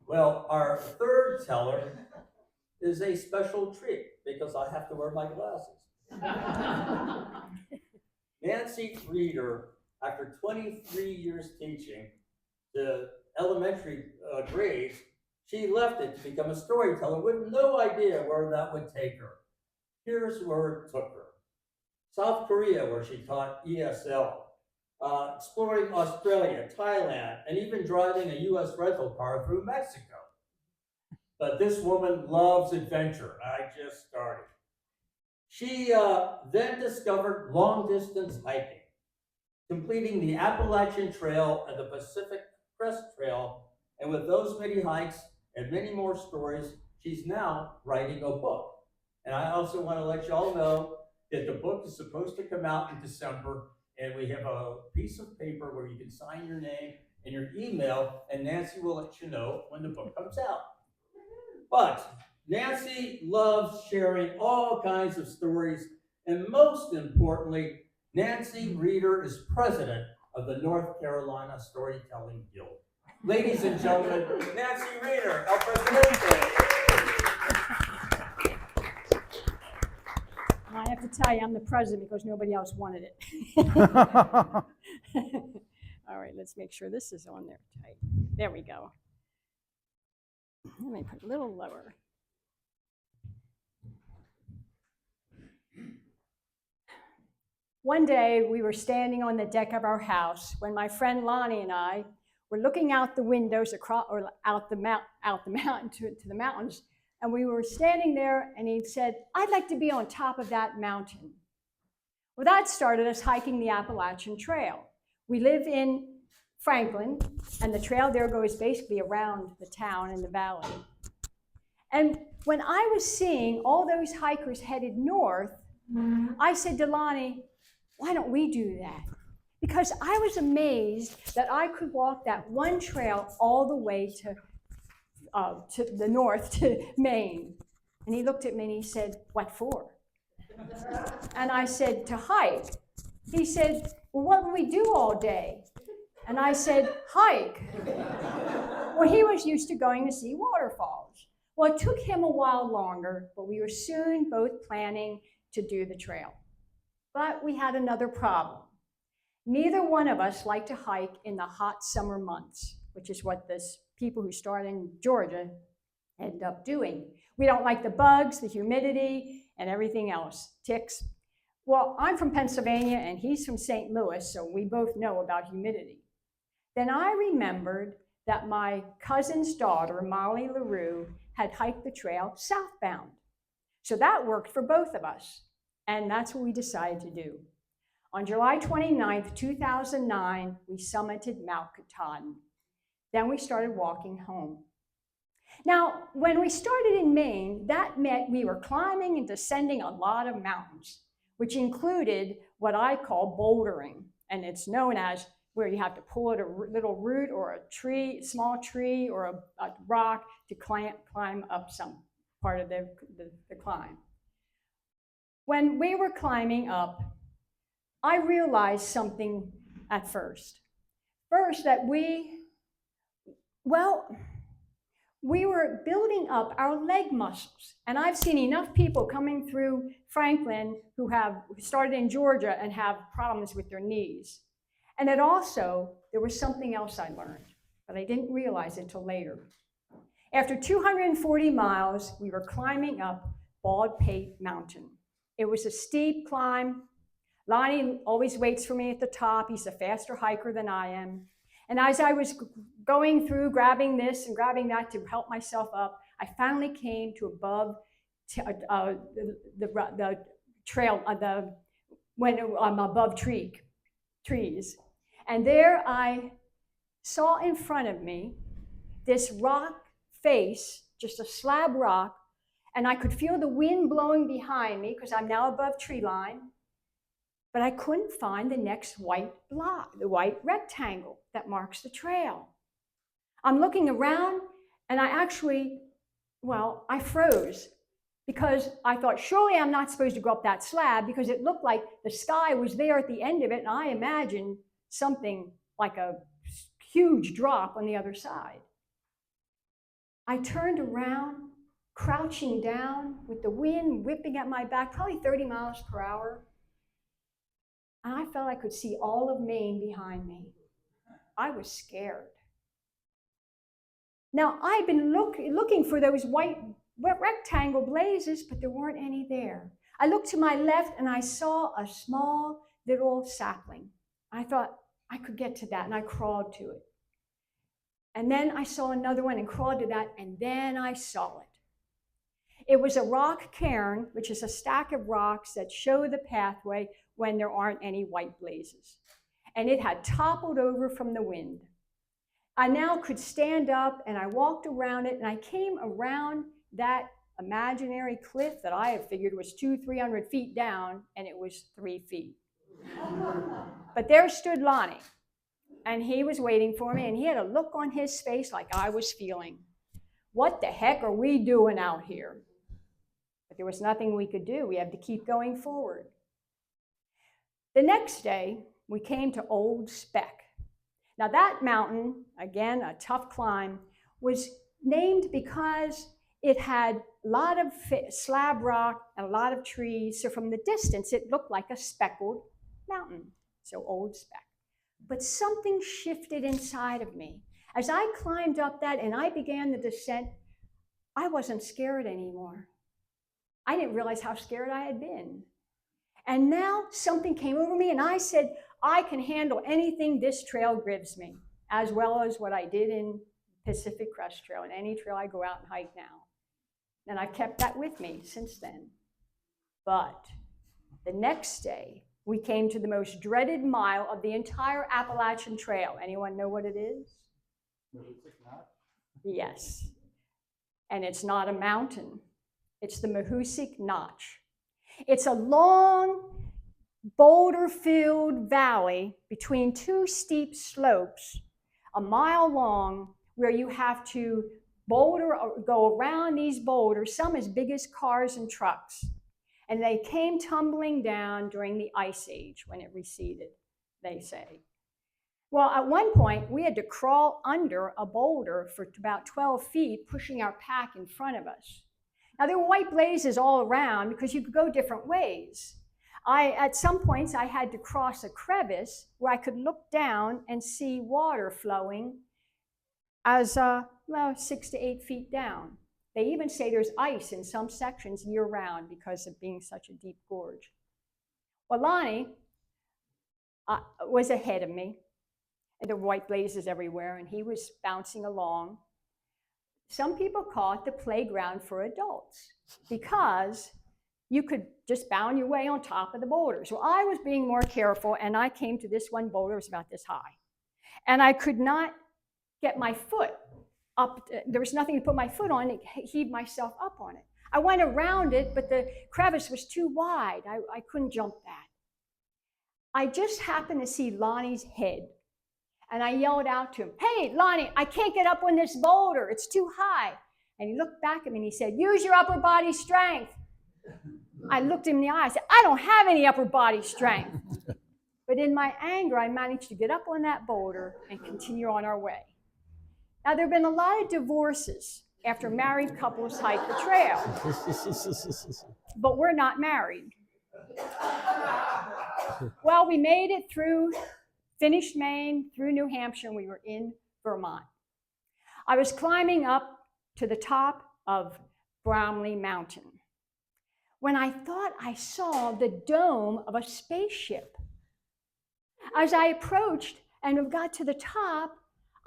Well, our third teller is a special treat because I have to wear my glasses. Nancy Reeder, after 23 years teaching the elementary grades, she left it to become a storyteller with no idea where that would take her. Here's where it took her. South Korea, where she taught ESL, exploring Australia, Thailand, and even driving a US rental car through Mexico. But this woman loves adventure. I just started. She then discovered long distance hiking, completing the Appalachian Trail and the Pacific Crest Trail. And with those many hikes and many more stories, she's now writing a book. And I also want to let y'all know that the book is supposed to come out in December, and we have a piece of paper where you can sign your name and your email, and Nancy will let you know when the book comes out. But Nancy loves sharing all kinds of stories, and most importantly, Nancy Reeder is president of the North Carolina Storytelling Guild. Ladies and gentlemen, Nancy Reeder, El Presidente. I have to tell you, I'm the president because nobody else wanted it. All right, let's make sure this is on there tight. There we go. Let me put it a little lower. One day, we were standing on the deck of our house when my friend Lonnie and I were looking out the windows across, or out the mountain to the mountains, and we were standing there, and he said, "I'd like to be on top of that mountain." Well, that started us hiking the Appalachian Trail. We live in Franklin, and the trail there goes basically around the town and the valley. And when I was seeing all those hikers headed north, I said to Lonnie, why don't we do that? Because I was amazed that I could walk that one trail all the way to the north, to Maine. And he looked at me and he said, what for? And I said, to hike. He said, well, what would we do all day? And I said, hike. Well, he was used to going to see waterfalls. Well, it took him a while longer, but we were soon both planning to do the trail. But we had another problem. Neither one of us liked to hike in the hot summer months, which is what this people who start in Georgia end up doing. We don't like the bugs, the humidity, and everything else, ticks. Well, I'm from Pennsylvania and he's from St. Louis, so we both know about humidity. Then I remembered that my cousin's daughter, Molly LaRue, had hiked the trail southbound. So that worked for both of us, and that's what we decided to do. On July 29th, 2009, we summited Mount Katahdin. Then we started walking home. Now, when we started in Maine, that meant we were climbing and descending a lot of mountains, which included what I call bouldering, and it's known as where you have to pull at a little root or a tree, small tree or a rock to climb up some part of the climb. When we were climbing up, I realized something at first. First, that we were building up our leg muscles. And I've seen enough people coming through Franklin who have started in Georgia and have problems with their knees. And then also, there was something else I learned, but I didn't realize it until later. After 240 miles, we were climbing up Baldpate Mountain. It was a steep climb. Lonnie always waits for me at the top. He's a faster hiker than I am. And as I was going through, grabbing this and grabbing that to help myself up, I finally came to above the trail, when I'm above trees. And there I saw in front of me this rock face, just a slab rock, and I could feel the wind blowing behind me because I'm now above tree line, but I couldn't find the next white block, the white rectangle that marks the trail. I'm looking around and I froze because I thought, surely I'm not supposed to go up that slab because it looked like the sky was there at the end of it, and I imagined something like a huge drop on the other side. I turned around, crouching down with the wind whipping at my back, probably 30 miles per hour. And I felt I could see all of Maine behind me. I was scared. Now, I'd been looking for those white rectangle blazes, but there weren't any there. I looked to my left and I saw a small little sapling. I thought I could get to that, and I crawled to it. And then I saw another one and crawled to that, and then I saw it. It was a rock cairn, which is a stack of rocks that show the pathway when there aren't any white blazes. And it had toppled over from the wind. I now could stand up, and I walked around it, and I came around that imaginary cliff that I had figured was 200-300 feet down, and it was 3 feet. But there stood Lonnie, and he was waiting for me, and he had a look on his face like I was feeling. What the heck are we doing out here? But there was nothing we could do. We had to keep going forward. The next day, we came to Old Speck. Now that mountain, again, a tough climb, was named because it had a lot of slab rock and a lot of trees. So from the distance, it looked like a speckled mountain. So Old Speck. But something shifted inside of me. As I climbed up that and I began the descent, I wasn't scared anymore. I didn't realize how scared I had been. And now something came over me and I said, I can handle anything this trail gives me, as well as what I did in Pacific Crest Trail and any trail I go out and hike now. And I've kept that with me since then. But the next day, we came to the most dreaded mile of the entire Appalachian Trail. Anyone know what it is? Yes. And it's not a mountain. It's the Mahoosic Notch. It's a long, boulder-filled valley between two steep slopes, a mile long, where you have to go around these boulders, some as big as cars and trucks. And they came tumbling down during the Ice Age when it receded, they say. Well, at one point, we had to crawl under a boulder for about 12 feet, pushing our pack in front of us. Now, there were white blazes all around because you could go different ways. At some points, I had to cross a crevice where I could look down and see water flowing as 6 to 8 feet down. They even say there's ice in some sections year-round because of being such a deep gorge. Well, Lonnie was ahead of me. And there were white blazes everywhere, and he was bouncing along. Some people call it the playground for adults because you could just bound your way on top of the boulders. Well, I was being more careful, and I came to this one boulder. It was about this high. And I could not get my foot up. There was nothing to put my foot on. I heaved myself up on it. I went around it, but the crevice was too wide. I couldn't jump that. I just happened to see Lonnie's head. And I yelled out to him, "Hey, Lonnie, I can't get up on this boulder. It's too high." And he looked back at me and he said, "Use your upper body strength." I looked him in the eye. I said, "I don't have any upper body strength." But in my anger, I managed to get up on that boulder and continue on our way. Now, there have been a lot of divorces after married couples hike the trail. But we're not married. Well, we made it through, finished Maine, through New Hampshire, and we were in Vermont. I was climbing up to the top of Bromley Mountain when I thought I saw the dome of a spaceship. As I approached and got to the top,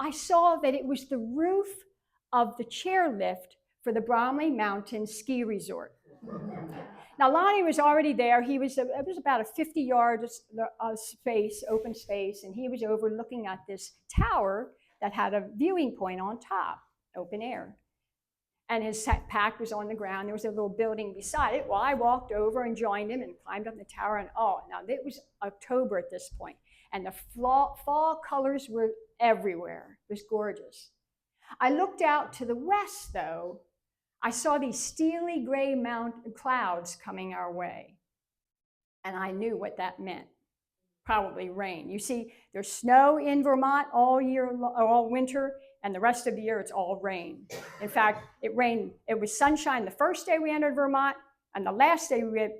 I saw that it was the roof of the chairlift for the Bromley Mountain Ski Resort. Now, Lonnie was already there. It was about a 50-yard space, open space, and he was overlooking at this tower that had a viewing point on top, open air. And his pack was on the ground. There was a little building beside it. Well, I walked over and joined him and climbed up the tower, and now it was October at this point, and the fall colors were everywhere. It was gorgeous. I looked out to the west, though. I saw these steely gray clouds coming our way, and I knew what that meant. probably rain. You see, there's snow in Vermont all all winter, and the rest of the year it's all rain. In fact, it rained. It was sunshine the first day we entered Vermont, and the last day we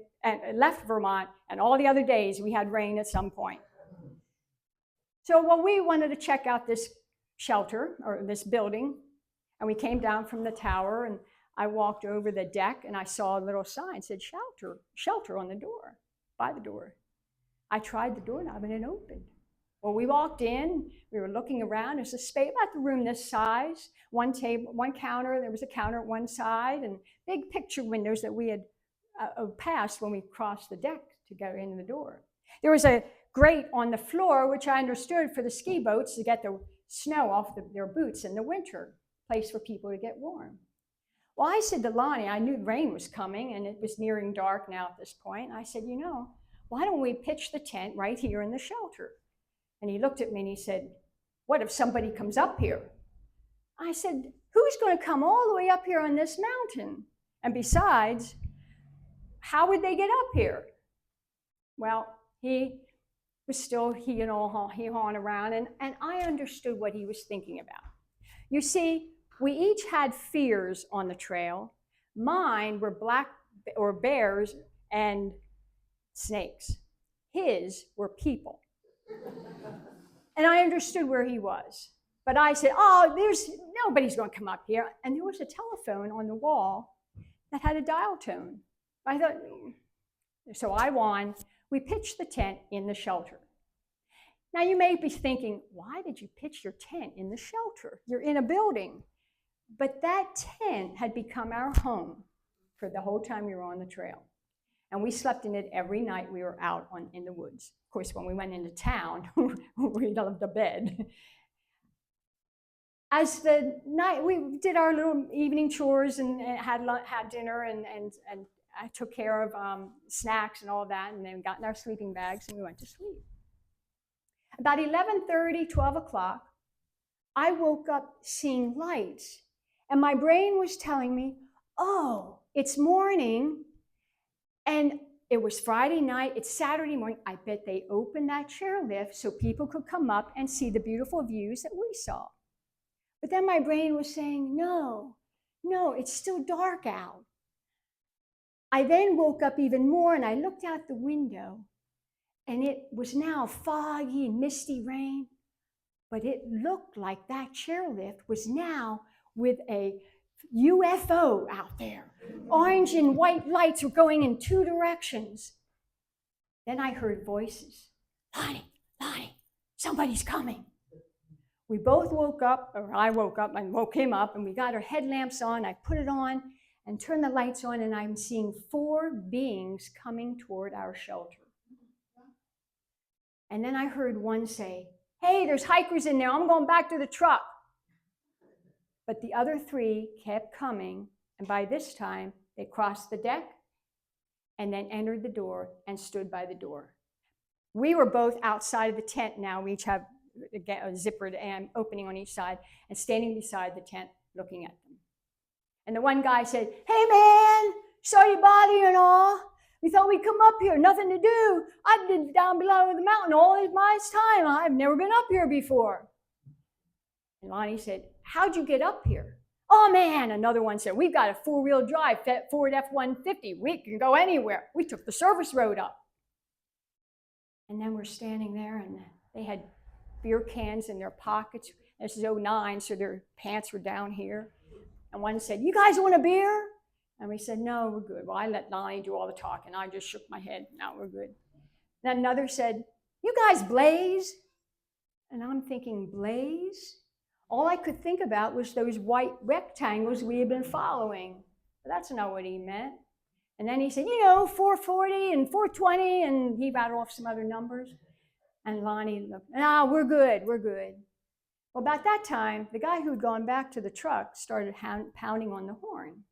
left Vermont, and all the other days we had rain at some point. So, well, we wanted to check out this shelter or this building, and we came down from the tower, and I walked over the deck, and I saw a little sign that said shelter on the door, by the door. I tried the doorknob, and it opened. Well, we walked in, we were looking around. There's a space, about the room this size, one table, one counter, there was a counter at one side, and big picture windows that we had passed when we crossed the deck to go in the door. There was a grate on the floor, which I understood for the ski boats to get the snow off their boots in the winter, place for people to get warm. Well, I said to Lonnie, I knew rain was coming, and it was nearing dark now at this point. I said, why don't we pitch the tent right here in the shelter? And he looked at me and he said, what if somebody comes up here? I said, who's going to come all the way up here on this mountain? And besides, how would they get up here? Well, he was still hee-hawing around, and I understood what he was thinking about. You see, we each had fears on the trail. Mine were bears and snakes. His were people. And I understood where he was. But I said, nobody's going to come up here. And there was a telephone on the wall that had a dial tone. I thought, so I won. We pitched the tent in the shelter. Now you may be thinking, why did you pitch your tent in the shelter? You're in a building. But that tent had become our home for the whole time we were on the trail. And we slept in it every night we were out in the woods. Of course, when we went into town, we loved the bed. As the night, we did our little evening chores and had dinner, and I took care of snacks and all that, and then we got in our sleeping bags and we went to sleep. About 11:30, 12 o'clock, I woke up seeing lights, and my brain was telling me, oh, it's morning, and it was Friday night, it's Saturday morning. I bet they opened that chairlift so people could come up and see the beautiful views that we saw. But then my brain was saying, no, it's still dark out. I then woke up even more, and I looked out the window, and it was now foggy and misty rain, but it looked like that chairlift was now with a UFO out there. Orange and white lights were going in two directions. Then I heard voices. Lonnie, somebody's coming. We both woke up, or I woke up and woke him up, and we got our headlamps on. I put it on and turned the lights on, and I'm seeing 4 beings coming toward our shelter. And then I heard one say, hey, there's hikers in there. I'm going back to the truck. But the other 3 kept coming, and by this time, they crossed the deck and then entered the door and stood by the door. We were both outside of the tent now. We each have a zippered opening on each side, and standing beside the tent looking at them. And the one guy said, hey man, sorry to bother you and all. We thought we'd come up here, nothing to do. I've been down below the mountain all my time. I've never been up here before. And Lonnie said, how'd you get up here? Oh man, another one said, we've got a 4-wheel drive Ford F-150. We can go anywhere. We took the service road up. And then we're standing there, and they had beer cans in their pockets. This is 2009, so their pants were down here. And one said, you guys want a beer? And we said, no, we're good. Well, I let Lonnie do all the talking. I just shook my head. No, we're good. Then another said, you guys blaze? And I'm thinking, blaze? All I could think about was those white rectangles we had been following. But that's not what he meant. And then he said, 440 and 420, and he rattled off some other numbers. And Lonnie looked, no, we're good. Well, about that time, the guy who had gone back to the truck started pounding on the horn.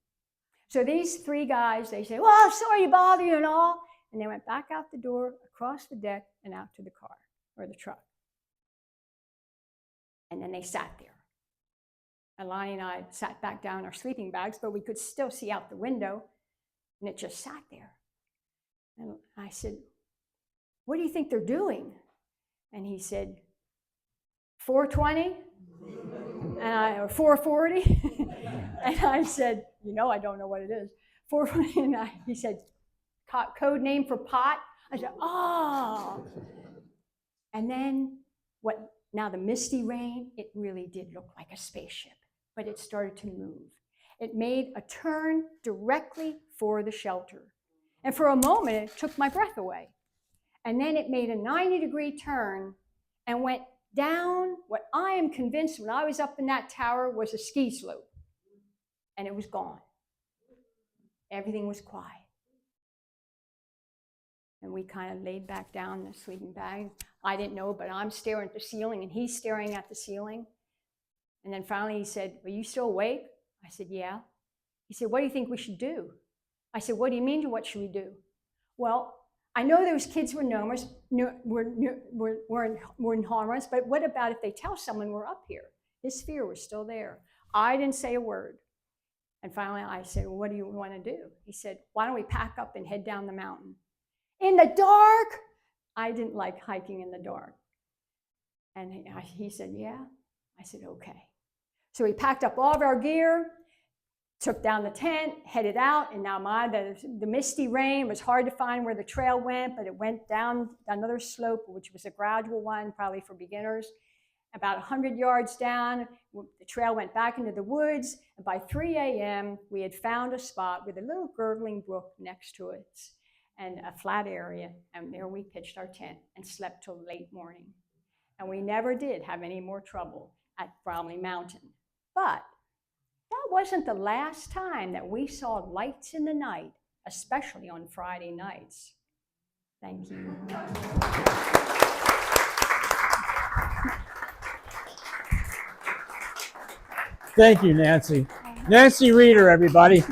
So these 3 guys, they say, well, sorry to bother you and all. And they went back out the door, across the deck, and out to the car, or the truck. And then they sat there. And Lonnie and I sat back down in our sleeping bags, but we could still see out the window, and it just sat there. And I said, what do you think they're doing? And he said, 420? Or 440? And I said, I don't know what it is. 440, and he said, code name for pot? I said, oh. And then now the misty rain, it really did look like a spaceship, but it started to move. It made a turn directly for the shelter. And for a moment, it took my breath away. And then it made a 90-degree turn and went down what I am convinced when I was up in that tower was a ski slope. And it was gone. Everything was quiet. And we kind of laid back down in the sleeping bag. I didn't know, but I'm staring at the ceiling, and he's staring at the ceiling. And then finally he said, "Are you still awake?" I said, "Yeah." He said, "What do you think we should do?" I said, "What do you mean, what should we do?" "Well, I know those kids were weren't harmless, but what about if they tell someone we're up here?" His fear was still there. I didn't say a word. And finally I said, "Well, what do you want to do?" He said, "Why don't we pack up and head down the mountain?" In the dark? I didn't like hiking in the dark. And he said, "Yeah." I said, "Okay." So we packed up all of our gear, took down the tent, headed out, and now the misty rain was hard to find where the trail went, but it went down another slope, which was a gradual one, probably for beginners. About 100 yards down, the trail went back into the woods, and by 3 a.m., we had found a spot with a little gurgling brook next to it and a flat area, and there we pitched our tent and slept till late morning. And we never did have any more trouble at Bromley Mountain. But that wasn't the last time that we saw lights in the night, especially on Friday nights. Thank you. Thank you, Nancy. Nancy Reeder, everybody.